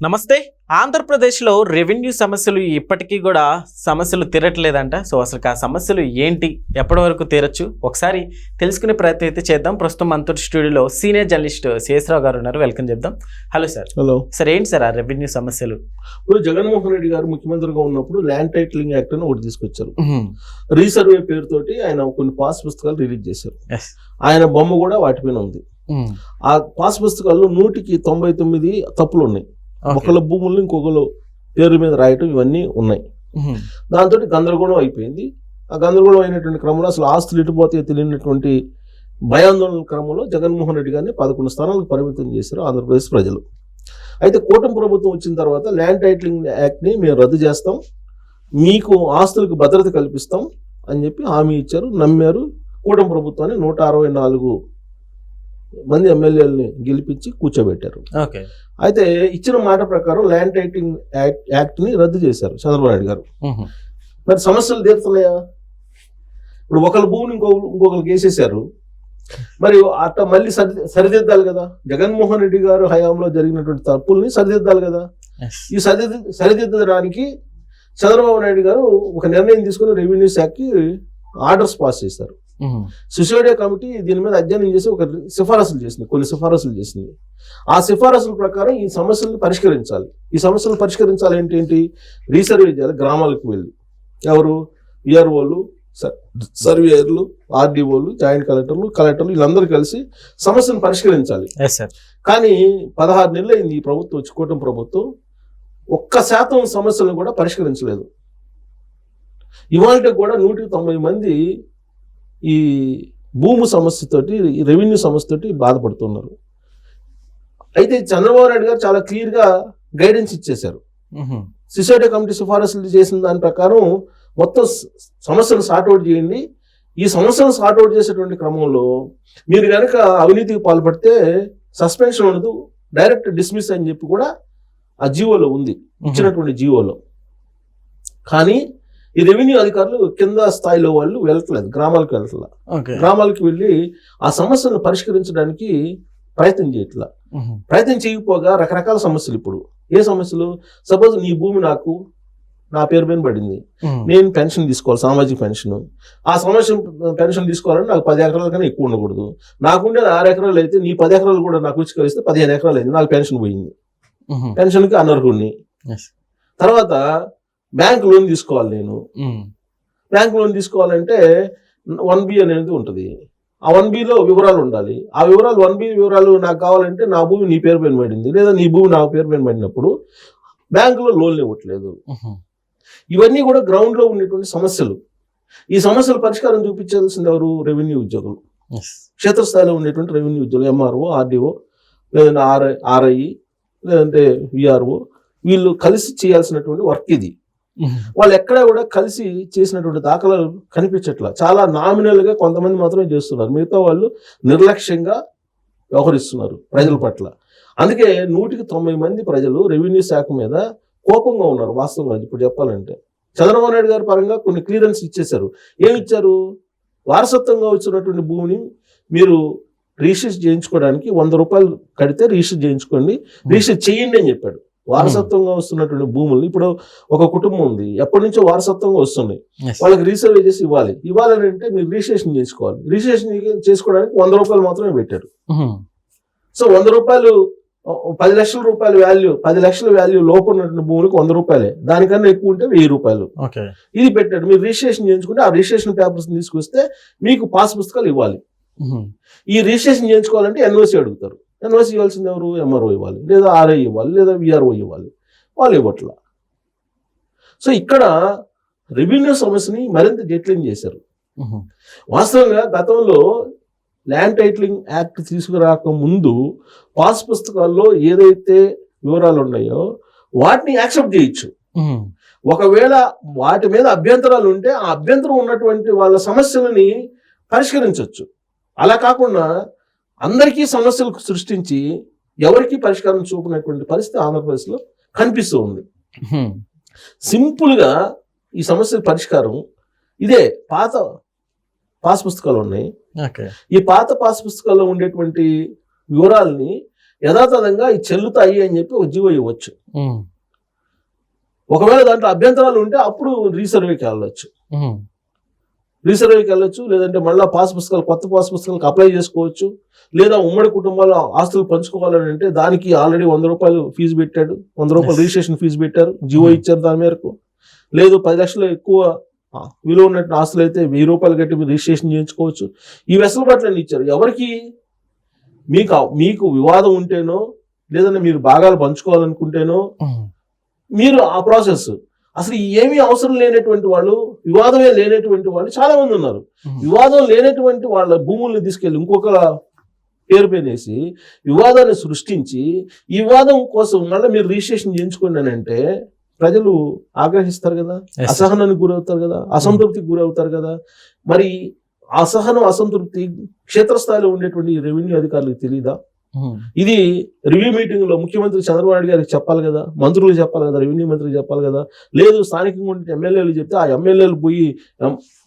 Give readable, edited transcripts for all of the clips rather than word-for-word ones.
నమస్తే. ఆంధ్రప్రదేశ్లో రెవెన్యూ సమస్యలు ఇప్పటికీ కూడా సమస్యలు తీరట్లేదంట. సో అసలు ఆ సమస్యలు ఏంటి, ఎప్పటి వరకు తీరచ్చు, ఒకసారి తెలుసుకునే ప్రయత్నం అయితే చేద్దాం. ప్రస్తుతం మనతో స్టూడియోలో సీనియర్ జర్నలిస్ట్ శేషరావు గారు ఉన్నారు. వెల్కమ్ చెప్దాం. Hello sir. Hello sir. ఏంటి సార్ ఆ రెవెన్యూ సమస్యలు? ఇప్పుడు జగన్మోహన్ రెడ్డి గారు ముఖ్యమంత్రిగా ఉన్నప్పుడు ల్యాండ్ టైటిలింగ్ యాక్ట్ అని ఒకటి తీసుకొచ్చారు. రీసర్వే పేరుతోటి ఆయన కొన్ని పాస్ పుస్తకాలు రిలీజ్ చేశారు. ఆయన బొమ్మ కూడా వాటిపైన ఉంది. ఆ పాస్ పుస్తకాల్లో 199 తప్పులు ఉన్నాయి. ఒకళ్ళ భూములను ఇంకొకరు పేరు మీద రాయటం ఇవన్నీ ఉన్నాయి. దాంతో గందరగోళం అయిపోయింది. ఆ గందరగోళం అయినటువంటి క్రమంలో అసలు ఆస్తులు ఇటుపోతే తెలియనటువంటి భయాందోళన క్రమంలో జగన్మోహన్ రెడ్డి గారిని 11 స్థానాలకు పరిమితం చేశారు ఆంధ్రప్రదేశ్ ప్రజలు. అయితే కూటమి ప్రభుత్వం వచ్చిన తర్వాత ల్యాండ్ టైటిలింగ్ యాక్ట్ని మేము రద్దు చేస్తాం, మీకు ఆస్తులకు భద్రత కల్పిస్తాం అని చెప్పి హామీ ఇచ్చారు. నమ్మారు. కూటమి ప్రభుత్వాన్ని 164 మంది ఎమ్మెల్యేలని గెలిపించి కూర్చోబెట్టారు. అయితే ఇచ్చిన మాట ప్రకారం ల్యాండ్ టైటిలింగ్ యాక్ట్ ని రద్దు చేశారు చంద్రబాబు నాయుడు గారు. మరి సమస్యలు తీరుతున్నాయా? ఇప్పుడు ఒకళ్ళ భూమిని ఇంకొకరికి వేసేసారు. మరి అట్లా మళ్ళీ సరిదిద్దాలి కదా. జగన్మోహన్ రెడ్డి గారు హయాంలో జరిగినటువంటి తప్పుల్ని సరిదిద్దాలి కదా. ఈ సరిదిద్దడానికి చంద్రబాబు నాయుడు గారు ఒక నిర్ణయం తీసుకుని రెవెన్యూ శాఖకి ఆర్డర్స్ పాస్ చేశారు. సిసోడియా కమిటీ దీని మీద అధ్యయనం చేసి కొన్ని సిఫారసులు చేసింది. ఆ సిఫారసుల ప్రకారం ఈ సమస్యలను పరిష్కరించాలి. ఈ సమస్యలను పరిష్కరించాలి ఏంటి? రీసర్వే చేయాలి. గ్రామాలకు వెళ్ళి ఎవరు విఆర్ఓలు, సర్వేయర్లు, ఆర్డీఓలు, జాయింట్ కలెక్టర్లు వీళ్ళందరూ కలిసి సమస్యను పరిష్కరించాలి. కానీ 16 నెలలు అయింది ఈ ప్రభుత్వం వచ్చి, కూటమి ప్రభుత్వం 1% సమస్యలను కూడా పరిష్కరించలేదు. ఇవాళ కూడా 190 మంది ఈ భూమి సమస్యతోటి, రెవెన్యూ సమస్యతోటి బాధపడుతున్నారు. అయితే చంద్రబాబు నాయుడు గారు చాలా క్లియర్గా గైడెన్స్ ఇచ్చేశారు. సిసోడియా కమిటీ సిఫారసులు చేసిన దాని ప్రకారం మొత్తం సమస్యలు సార్ట్అవుట్ చేయండి. ఈ సమస్యలను సార్ట్అవుట్ చేసేటువంటి క్రమంలో మీరు కనుక అవినీతికి పాల్పడితే సస్పెన్షన్ ఉండదు, డైరెక్ట్ డిస్మిస్ అని చెప్పి కూడా ఆ జీవోలో ఉంది, ఇచ్చినటువంటి జీవోలో. కానీ ఈ రెవెన్యూ అధికారులు కింద స్థాయిలో వాళ్ళు వెళ్ళట్లేదు, గ్రామాలకు వెళ్ళట్లా. గ్రామాలకు వెళ్ళి ఆ సమస్యలను పరిష్కరించడానికి ప్రయత్నం చేయట్లా. ప్రయత్నం చేయకపోగా రకరకాల సమస్యలు. ఇప్పుడు ఏ సమస్యలు? సపోజ్ నీ భూమి నా పేరు పైన పడింది, నేను పెన్షన్ తీసుకోవాలి, సామాజిక పెన్షన్. ఆ పెన్షన్ తీసుకోవాలంటే నాకు 10 ఎకరాల కన్నా ఎక్కువ ఉండకూడదు. నాకుండేది 6 ఎకరాలు అయితే నీ 10 ఎకరాలు కూడా నాకు వచ్చి కలిస్తే 15 ఎకరాలు అయింది, నాకు పెన్షన్ పోయింది. పెన్షన్కి అనర్హుడిని. తర్వాత బ్యాంక్ లోన్ తీసుకోవాలి. నేను బ్యాంక్ లోన్ తీసుకోవాలంటే 1B అనేది ఉంటుంది. ఆ 1Bలో వివరాలు ఉండాలి. ఆ వివరాలు 1B వివరాలు నాకు కావాలంటే నా భూమి నీ పేరు పైన పడింది, లేదా నీ భూమి నా పేరు పైన పడినప్పుడు బ్యాంకులో లోన్లు ఇవ్వట్లేదు. ఇవన్నీ కూడా గ్రౌండ్ లో ఉండేటువంటి సమస్యలు. ఈ సమస్యల పరిష్కారం చూపించాల్సింది ఎవరు? రెవెన్యూ ఉద్యోగులు. క్షేత్రస్థాయిలో ఉండేటువంటి రెవెన్యూ ఉద్యోగులు, ఎంఆర్ఓ, ఆర్డీఓ, లేదంటే ఆర్ఐ, లేదంటే విఆర్ఓ, వీళ్ళు కలిసి చేయాల్సినటువంటి వర్క్ ఇది. వాళ్ళు ఎక్కడా కూడా కలిసి చేసినటువంటి దాఖలాలు కనిపించట్లా. చాలా నామినల్ గా కొంతమంది మాత్రమే చేస్తున్నారు, మిగతా వాళ్ళు నిర్లక్ష్యంగా వ్యవహరిస్తున్నారు ప్రజల పట్ల. అందుకే 190 మంది ప్రజలు రెవెన్యూ శాఖ మీద కోపంగా ఉన్నారు. వాస్తవంగా ఇప్పుడు చెప్పాలంటే చంద్రబాబు నాయుడు గారి పరంగా కొన్ని క్లియరెన్స్ ఇచ్చేశారు. ఏమిచ్చారు? వారసత్వంగా వచ్చినటువంటి భూమిని మీరు రిజిస్టర్ చేయించుకోవడానికి 100 రూపాయలు కడితే రిజిస్టర్ చేయించుకోండి, రిజిస్టర్ చేయండి అని చెప్పాడు. వారసత్వంగా వస్తున్నటువంటి భూములు, ఇప్పుడు ఒక కుటుంబం ఉంది, ఎప్పటి నుంచో వారసత్వంగా వస్తున్నాయి, వాళ్ళకి రీసర్వే చేసి ఇవ్వాలని అంటే మీరు రిజిస్ట్రేషన్ చేసుకోవాలి. రిజిస్ట్రేషన్ చేసుకోవడానికి 100 రూపాయలు మాత్రమే పెట్టారు. సో 100 రూపాయలు, 10 లక్షల రూపాయల వాల్యూ, 10 లక్షల వాల్యూ లోపల ఉన్నటువంటి భూములకు 100 రూపాయలే, దానికన్నా ఎక్కువ ఉంటే 1000 రూపాయలు ఇది పెట్టాడు. మీరు రిజిస్ట్రేషన్ చేయించుకుంటే ఆ రిజిస్ట్రేషన్ పేపర్స్ తీసుకొస్తే మీకు పాస్ పుస్తకాలు ఇవ్వాలి. ఈ రిజిస్ట్రేషన్ చేయించుకోవాలంటే ఎన్ఓసి అడుగుతారు. ఎన్ఓసి ఇవ్వాల్సింది ఎవరు? ఎంఆర్ఓ ఇవ్వాలి, లేదా ఆర్ఐ ఇవ్వాలి, లేదా విఆర్ఓ ఇవ్వాలి. వాళ్ళు ఇవ్వట్లా. సో ఇక్కడ రెవెన్యూ సమస్యని మరింత జటిలం చేశారు. వాస్తవంగా గతంలో ల్యాండ్ టైటిలింగ్ యాక్ట్ తీసుకురాక ముందు పాస్ పుస్తకాల్లో ఏదైతే వివరాలు ఉన్నాయో వాటిని యాక్సెప్ట్ చేయొచ్చు. ఒకవేళ వాటి మీద అభ్యంతరాలు ఉంటే ఆ అభ్యంతరం ఉన్నటువంటి వాళ్ళ సమస్యలని పరిష్కరించవచ్చు. అలా కాకుండా అందరికీ సమస్యలు సృష్టించి ఎవరికి పరిష్కారం చూపినటువంటి పరిస్థితి ఆంధ్రప్రదేశ్లో కనిపిస్తూ ఉంది. సింపుల్ గా ఈ సమస్య పరిష్కారం ఇదే. పాత పాస్ పుస్తకాలు ఉన్నాయి. ఈ పాత పాస్ పుస్తకాల్లో ఉండేటువంటి వివరాలని యథాతథంగా ఈ చెల్లుతాయి అని చెప్పి ఒక జీవో ఇవ్వచ్చు. ఒకవేళ దాంట్లో అభ్యంతరాలు ఉంటే అప్పుడు రీసర్వేకి వెళ్ళొచ్చు. లేదంటే మళ్ళీ కొత్త పాస్ పుస్తకాలకు అప్లై చేసుకోవచ్చు. లేదా ఉమ్మడి కుటుంబాల ఆస్తులు పంచుకోవాలని అంటే దానికి ఆల్రెడీ 100 రూపాయలు ఫీజు పెట్టాడు, 100 రూపాయలు రిజిస్ట్రేషన్ ఫీజు పెట్టారు, జీవో ఇచ్చారు దాని మేరకు. లేదు 10 లక్షలు ఎక్కువ విలువ ఉన్నట్టు ఆస్తులు అయితే 1000 రూపాయలు కట్టి మీరు రిజిస్ట్రేషన్ చేయించుకోవచ్చు. ఈ వెసులుబాట్లన్నీ ఇచ్చారు. ఎవరికి మీకు వివాదం ఉంటేనో లేదంటే మీరు భాగాలు పంచుకోవాలనుకుంటేనో మీరు ఆ ప్రాసెస్. అసలు ఏమీ అవసరం లేనటువంటి వాళ్ళు, వివాదమే లేనటువంటి వాళ్ళు చాలా మంది ఉన్నారు. వివాదం లేనటువంటి వాళ్ళ భూముల్ని తీసుకెళ్ళి ఇంకొక పేరు పేనేసి వివాదాన్ని సృష్టించి ఈ వివాదం కోసం మళ్ళీ మీరు రిజిస్ట్రేషన్ చేయించుకోండి అని అంటే ప్రజలు ఆగ్రహిస్తారు కదా, అసహనానికి గురవుతారు కదా, అసంతృప్తికి గురవుతారు కదా. మరి అసహనం అసంతృప్తి క్షేత్రస్థాయిలో ఉండేటువంటి రెవెన్యూ అధికారులకు తెలియదా? ఇది రివ్యూ మీటింగ్ లో ముఖ్యమంత్రి చంద్రబాబు నాయుడు గారికి చెప్పాలి కదా, మంత్రులు చెప్పాలి కదా, రెవెన్యూ మంత్రికి చెప్పాలి కదా. లేదు స్థానికంగా ఉండే ఎమ్మెల్యేలు చెప్తే ఆ ఎమ్మెల్యేలు పోయి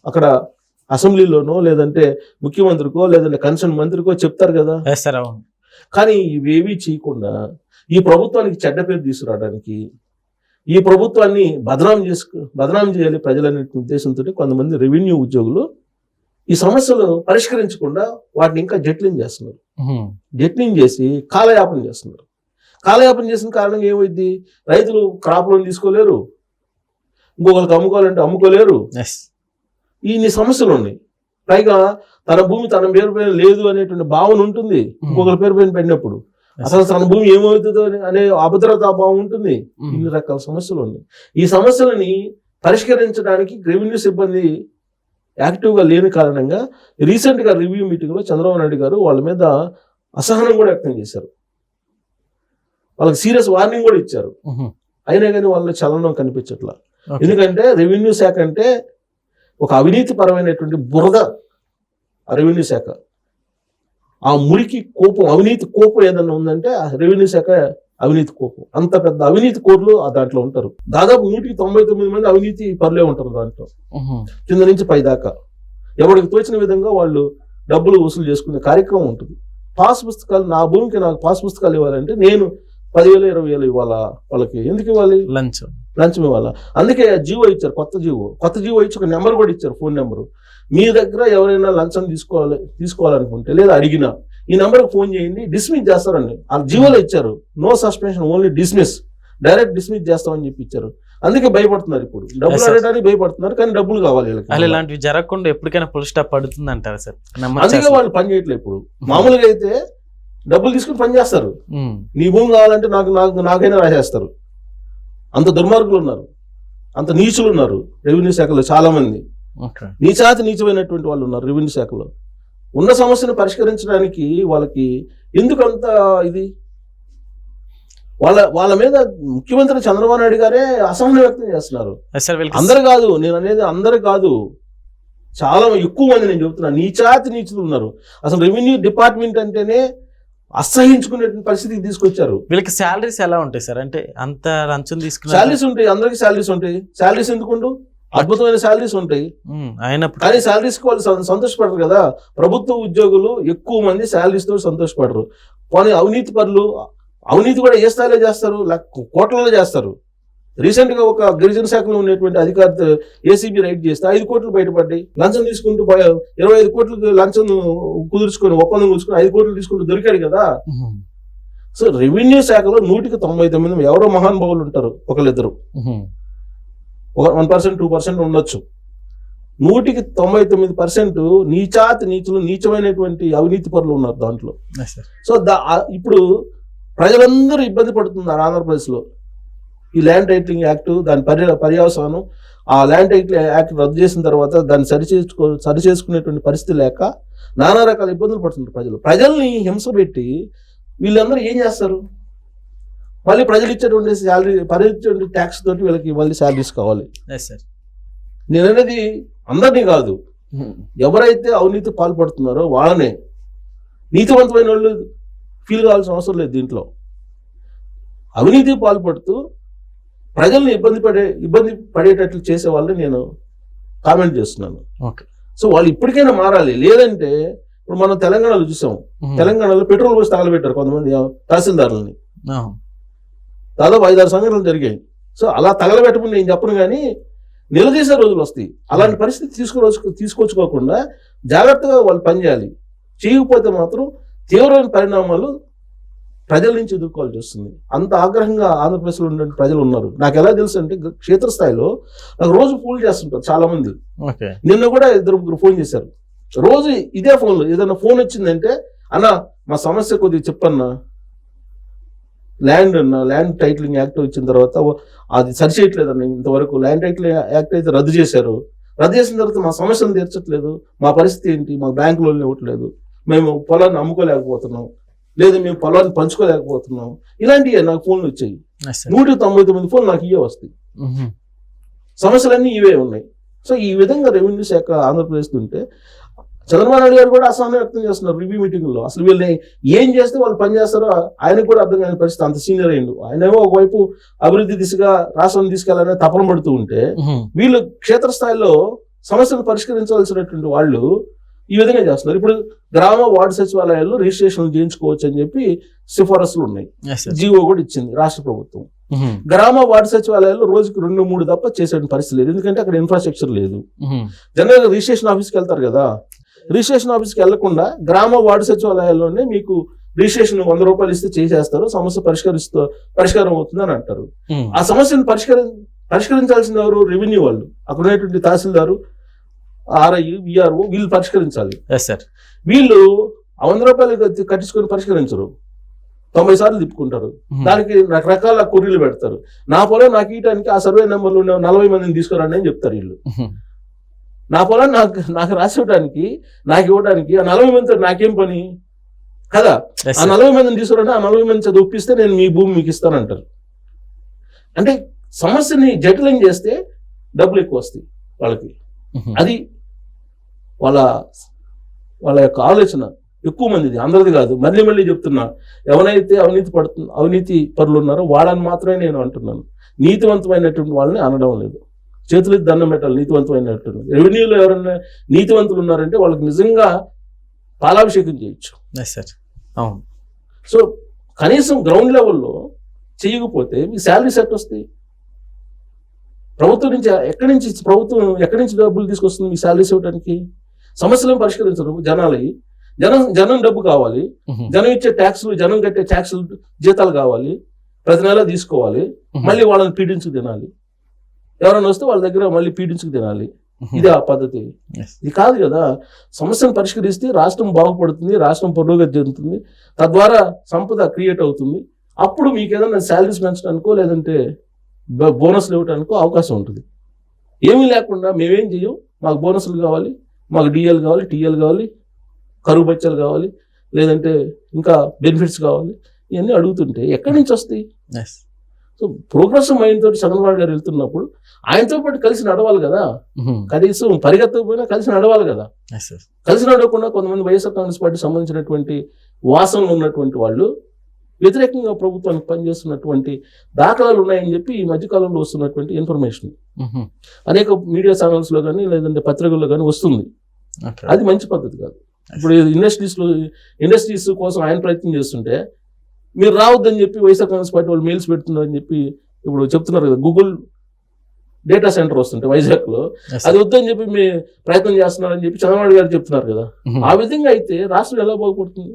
అక్కడ అసెంబ్లీలోనో లేదంటే ముఖ్యమంత్రికో లేదంటే కన్సర్న్ మంత్రికో చెప్తారు కదా. కానీ ఇవేవీ చేయకుండా ఈ ప్రభుత్వానికి చెడ్డ పేరు తీసుకురావడానికి, ఈ ప్రభుత్వాన్ని బదనాం చేయాలి ప్రజలనే ఉద్దేశంతో కొంతమంది రెవెన్యూ ఉద్యోగులు ఈ సమస్యలు పరిష్కరించకుండా వాటిని ఇంకా జట్లింగ్ చేస్తున్నారు. జట్లింగ్ చేసి కాలయాపన చేస్తున్నారు. కాలయాపన చేసిన కారణంగా ఏమైంది? రైతులు క్రాప్ లోన్ తీసుకోలేరు, ఇంకొకరికి అమ్ముకోవాలంటే అమ్ముకోలేరు. ఇన్ని సమస్యలు ఉన్నాయి. పైగా తన భూమి తన పేరు పైన లేదు అనేటువంటి భావన ఉంటుంది ఇంకొకరి పేరు పైన పెట్టినప్పుడు. అసలు తన భూమి ఏమవుతుందో అనే అభద్రతా భావం ఉంటుంది. ఇన్ని రకాల సమస్యలు ఉన్నాయి. ఈ సమస్యలని పరిష్కరించడానికి రెవెన్యూ సిబ్బంది యాక్టివ్గా లేని కారణంగా రీసెంట్ గా రివ్యూ మీటింగ్ లో చంద్రబాబు నాయుడు గారు వాళ్ళ మీద అసహనం కూడా వ్యక్తం చేశారు. వాళ్ళకి సీరియస్ వార్నింగ్ కూడా ఇచ్చారు. అయినా కానీ వాళ్ళ చలనం కనిపించట్లా. ఎందుకంటే రెవెన్యూ శాఖ అంటే ఒక అవినీతి పరమైనటువంటి బురద. రెవెన్యూ శాఖ ఆ మురికి కోపం, అవినీతి కోపం ఏదన్నా ఉందంటే ఆ రెవెన్యూ శాఖ అవినీతి కోపం. అంత పెద్ద అవినీతి కోర్లు దాంట్లో ఉంటారు. దాదాపు 199 మంది అవినీతి పరులే ఉంటారు దాంట్లో, కింద నుంచి పై దాకా. ఎవరికి తోచిన విధంగా వాళ్ళు డబ్బులు వసూలు చేసుకునే కార్యక్రమం ఉంటుంది. పాస్ పుస్తకాలు, నా భూమికి నాకు పాస్ పుస్తకాలు ఇవ్వాలంటే నేను 10,000 20,000 ఇవ్వాలా? వాళ్ళకి ఎందుకు ఇవ్వాలి? లంచం ఇవ్వాలా? అందుకే జీవో ఇచ్చారు, కొత్త జీవో ఇచ్చి ఒక నెంబర్ కూడా ఇచ్చారు, ఫోన్ నెంబరు. మీ దగ్గర ఎవరైనా లంచం తీసుకోవాలనుకుంటే లేదా అడిగినా ఈ నెంబర్కి ఫోన్ చేయండి, డిస్మిస్ చేస్తారండి. ఆ జీవోలో ఇచ్చారు, no suspension, only dismiss, direct dismiss చేస్తామని చెప్పి ఇచ్చారు. అందుకే భయపడుతున్నారు. ఇప్పుడు డబ్బులు అడగడానికి భయపడుతున్నారు, కానీ డబ్బులు కావాలి వీళ్ళకి. ఇలాంటివి జరగకుండా ఎప్పటికైనా ఫుల్ స్టాప్ పడుతుంది అంటారు సార్. అందుకే వాళ్ళు పని చేయట్లేదు. ఇప్పుడు మామూలుగా అయితే డబ్బులు తీసుకుని పని చేస్తారు. నీ భూమి కావాలంటే నాకైనా రాసేస్తారు. అంత దుర్మార్గులు ఉన్నారు, అంత నీచులు ఉన్నారు రెవెన్యూ శాఖలో. చాలా మంది నీచమైనటువంటి వాళ్ళు ఉన్నారు రెవెన్యూ శాఖలో. ఉన్న సమస్యను పరిష్కరించడానికి వాళ్ళకి ఎందుకంత ఇది? వాళ్ళ మీద ముఖ్యమంత్రి చంద్రబాబు నాయుడు గారే అసహనం వ్యక్తం చేస్తున్నారు. అందరు కాదు, నేను అనేది అందరు కాదు, చాలా ఎక్కువ మంది నేను చెబుతున్నా. నీచులు ఉన్నారు. అసలు రెవెన్యూ డిపార్ట్మెంట్ అంటేనే అసహించుకునే పరిస్థితికి తీసుకొచ్చారు. వీళ్ళకి శాలరీస్ ఎలా ఉంటాయి సార్? అంటే అంత లంచం తీసుకుని శాలరీస్ ఉంటాయి, అందరికి శాలరీస్ ఉంటాయి. శాలరీస్ ఎందుకుండు? అద్భుతమైన శాలరీస్ ఉంటాయి. కానీ శాలరీస్ కి వాళ్ళు సంతోషపడరు కదా. ప్రభుత్వ ఉద్యోగులు ఎక్కువ మంది శాలరీస్ తో సంతోషపడరు. కానీ అవినీతి పరులు అవినీతి కూడా ఏ స్థాయిలో చేస్తారు? కోట్లలో చేస్తారు. రీసెంట్ గా ఒక గిరిజన శాఖలో ఉన్నటువంటి అధికారి ఏసీబీ రైడ్ చేస్తే 5 కోట్లు బయటపడ్డాయి. లంచం తీసుకుంటూ 25 కోట్లు లంచం కుదుర్చుకొని ఒప్పందం కుదుర్చుకొని 5 కోట్లు తీసుకుంటూ దొరికాడు కదా. సో రెవెన్యూ శాఖలో 199 ఎవరో మహానుభావులు ఉంటారు, ఒకళ్ళిద్దరు, 1% 2% ఉండొచ్చు. 199% నీచులు, నీచమైనటువంటి అవినీతి పరులు ఉన్నారు దాంట్లో. సో ఇప్పుడు ప్రజలందరూ ఇబ్బంది పడుతున్నారు ఆంధ్రప్రదేశ్ లో. ఈ ల్యాండ్ టైటిలింగ్ యాక్ట్, దాని పర్యవసానం, ఆ ల్యాండ్ టైటిలింగ్ యాక్ట్ రద్దు చేసిన తర్వాత దాన్ని సరి చేసుకునేటువంటి పరిస్థితి లేక నానా రకాల ఇబ్బందులు పడుతున్నారు ప్రజల్ని హింస పెట్టి వీళ్ళందరూ ఏం చేస్తారు? మళ్ళీ ప్రజలు ఇచ్చేటువంటి శాలరీ, పరిచేటువంటి ట్యాక్స్ తోటి వీళ్ళకి మళ్ళీ శాలరీస్ కావాలి. నేను అనేది అందరినీ కాదు, ఎవరైతే అవినీతి పాల్పడుతున్నారో వాళ్ళనే. నీతివంతమైన వాళ్ళు ఫీల్ కావాల్సిన అవసరం లేదు దీంట్లో. అవినీతి పాల్పడుతూ ప్రజల్ని ఇబ్బంది పడేటట్లు చేసే వాళ్ళని నేను కామెంట్ చేస్తున్నాను. సో వాళ్ళు ఇప్పటికైనా మారాలి. లేదంటే ఇప్పుడు మనం తెలంగాణలో చూసాం, తెలంగాణలో పెట్రోల్ పోసి తగలబెట్టారు కొంతమంది తహసీల్దారులని. దాదాపు 5-6 సంఘటనలు జరిగాయి. సో అలా తగలబెట్టమని నేను చెప్పను, కానీ నిలదీసే రోజులు వస్తాయి. అలాంటి పరిస్థితి తీసుకొచ్చుకోకుండా జాగ్రత్తగా వాళ్ళు పనిచేయాలి. చేయకపోతే మాత్రం తీవ్రమైన పరిణామాలు ప్రజల నుంచి ఎదుర్కోవాల్సి వస్తుంది. అంత ఆగ్రహంగా ఆంధ్రప్రదేశ్లో ఉండే ప్రజలు ఉన్నారు. నాకు ఎలా తెలుసు అంటే, క్షేత్రస్థాయిలో నాకు రోజు ఫోన్ చేస్తుంటారు చాలా మంది. నిన్న కూడా 2-3 ఫోన్ చేశారు. రోజు ఇదే ఫోన్లో ఏదైనా ఫోన్ వచ్చిందంటే, అన్న మా సమస్య కొద్దిగా చెప్పన్నా, ల్యాండ్ టైటిలింగ్ యాక్ట్ వచ్చిన తర్వాత అది సరి చేయట్లేదన్న, ఇంతవరకు ల్యాండ్ టైటిలింగ్ యాక్ట్ అయితే రద్దు చేశారు. రద్దు చేసిన తర్వాత మా సమస్యలు తీర్చట్లేదు, మా పరిస్థితి ఏంటి, మా బ్యాంకు లోన్లు ఇవ్వట్లేదు, మేము పొలాన్ని అమ్ముకోలేకపోతున్నాం, లేదా మేము పొలాన్ని పంచుకోలేకపోతున్నాం. ఇలాంటివి నాకు ఫోన్లు వచ్చాయి. 199 ఫోన్లు నాకు ఇవే వస్తాయి. సమస్యలన్నీ ఇవే ఉన్నాయి. సో ఈ విధంగా రెవెన్యూ శాఖ ఆంధ్రప్రదేశ్ ఉంటే, చంద్రబాబు నాయుడు గారు కూడా అసహనం వ్యక్తం చేస్తున్నారు రివ్యూ మీటింగ్లో. అసలు వీళ్ళని ఏం చేస్తే వాళ్ళు పనిచేస్తారో ఆయనకు కూడా అర్థం కాని పరిస్థితి. అంత సీనియర్ అయ్యిండు. ఆయనేమో ఒకవైపు అభివృద్ధి దిశగా రాష్ట్రాన్ని తీసుకెళ్లాలని తపన పడుతూ ఉంటే, వీళ్ళు క్షేత్రస్థాయిలో సమస్యలు పరిష్కరించాల్సినటువంటి వాళ్ళు ఈ విధంగా చేస్తున్నారు. ఇప్పుడు గ్రామ వార్డు సచివాలయాల్లో రిజిస్ట్రేషన్ చేయించుకోవచ్చు అని చెప్పి సిఫారసులు ఉన్నాయి. జీవో కూడా ఇచ్చింది రాష్ట్ర ప్రభుత్వం. గ్రామ వార్డు సచివాలయాల్లో రోజుకి 2-3 తప్ప చేసే పరిస్థితి లేదు, ఎందుకంటే అక్కడ ఇన్ఫ్రాస్ట్రక్చర్ లేదు. జనరల్గా రిజిస్ట్రేషన్ ఆఫీస్కి వెళ్తారు కదా, రిజిస్ట్రేషన్ ఆఫీస్కి వెళ్లకుండా గ్రామ వార్డు సచివాలయాల్లోనే మీకు రిజిస్ట్రేషన్ 100 రూపాయలు ఇస్తే చేసేస్తారు, సమస్య పరిష్కారం అవుతుంది అని అంటారు. ఆ సమస్యను పరిష్కరించాల్సిన ఎవరు? రెవెన్యూ వాళ్ళు. అక్కడ ఉన్నటువంటి తహసీల్దారు, ఆర్ఐ, విఆర్ఓ వీళ్ళు పరిష్కరించాలి. వీళ్ళు 100 రూపాయలు కట్టించుకొని పరిష్కరించరు, 90 సార్లు తిప్పుకుంటారు. దానికి రకరకాల కొర్రీలు పెడతారు. నా పొలం నాకు ఇయటానికి ఆ సర్వే నెంబర్లు ఉన్న 40 మందిని తీసుకురండి అని చెప్తారు వీళ్ళు. నా పొలం నాకు రాసివ్వడానికి, నాకు ఇవ్వడానికి ఆ 40 మందితో నాకేం పని కదా? ఆ 40 మందిని తీసుకురండి, ఆ 40 మంది చదివి ఒప్పిస్తే నేను మీ భూమి మీకు ఇస్తానంటారు. అంటే సమస్యని జటిలం చేస్తే డబ్బులు ఎక్కువ వస్తాయి వాళ్ళకి. అది వాళ్ళ యొక్క ఆలోచన. ఎక్కువ మందిది, అందరిది కాదు. మళ్ళీ చెప్తున్నా, ఎవరైతే అవినీతి పరులు ఉన్నారో వాళ్ళని మాత్రమే నేను అంటున్నాను. నీతివంతమైనటువంటి వాళ్ళని అనడం లేదు. చేతులకి దండం పెట్టాలి నీతివంతమైనటువంటి. రెవెన్యూలో ఎవరైనా నీతివంతులు ఉన్నారంటే వాళ్ళకి నిజంగా పాలాభిషేకం చేయొచ్చు. సో కనీసం గ్రౌండ్ లెవెల్లో చేయకపోతే మీ శాలరీస్ ఎట్ వస్తాయి? ప్రభుత్వం నుంచి ఎక్కడి నుంచి డబ్బులు తీసుకొస్తుంది మీ శాలరీస్ ఇవ్వడానికి? సమస్యలను పరిష్కరించరు జనాలకి. జనం డబ్బు కావాలి, జనం ఇచ్చే ట్యాక్సులు, జనం కట్టే ట్యాక్సులు జీతాలు కావాలి, ప్రతి నెల తీసుకోవాలి, మళ్ళీ వాళ్ళని పీడించుకు తినాలి. ఎవరైనా వస్తే వాళ్ళ దగ్గర మళ్ళీ పీడించుకు తినాలి. ఇది ఆ పద్ధతి. ఇది కాదు కదా. సమస్యను పరిష్కరిస్తే రాష్ట్రం బాగుపడుతుంది, రాష్ట్రం పురోగతి చెందుతుంది, తద్వారా సంపద క్రియేట్ అవుతుంది. అప్పుడు మీకు ఏదైనా శాలరీస్ పెంచడానికో లేదంటే బోనస్లు ఇవ్వడానికో అవకాశం ఉంటుంది. ఏమీ లేకుండా మేమేం చెయ్యం, మాకు బోనస్లు కావాలి, మాకు డిఎల్ కావాలి, టీఎల్ కావాలి, కరువు బచ్చలు కావాలి, లేదంటే ఇంకా బెనిఫిట్స్ కావాలి, ఇవన్నీ అడుగుతుంటే ఎక్కడి నుంచి వస్తాయి? సో ప్రోగ్రెసివ్ మైండ్ తోటి చంద్రబాబు గారు వెళ్తున్నప్పుడు ఆయనతో పాటు కలిసి నడవాలి కదా. కనీసం పరిగెత్తకపోయినా కలిసి నడవాలి కదా. కలిసి నడవకుండా కొంతమంది వైఎస్ఆర్ కాంగ్రెస్ పార్టీ సంబంధించినటువంటి వాసనలు ఉన్నటువంటి వాళ్ళు వ్యతిరేకంగా ప్రభుత్వానికి పనిచేస్తున్నటువంటి దాఖలాలు ఉన్నాయని చెప్పి ఈ మధ్యకాలంలో వస్తున్నటువంటి ఇన్ఫర్మేషన్ అనేక మీడియా ఛానల్స్ లో కానీ లేదంటే పత్రికల్లో కానీ వస్తుంది. అది మంచి పద్ధతి కాదు. ఇప్పుడు ఇండస్ట్రీస్ కోసం ఆయన ప్రయత్నం చేస్తుంటే మీరు రావద్దని చెప్పి వైఎస్ఆర్ కాంగ్రెస్ పార్టీ వాళ్ళు మెయిల్స్ పెడుతున్నారని చెప్పి ఇప్పుడు చెప్తున్నారు కదా. గూగుల్ డేటా సెంటర్ వస్తుంటే వైజాగ్ లో, అది వద్దని చెప్పి మీ ప్రయత్నం చేస్తున్నారని చెప్పి చంద్రబాబు గారు చెప్తున్నారు కదా. ఆ విధంగా అయితే రాష్ట్రం ఎలా బాగుపడుతుంది?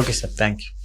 Okay sir, thank you.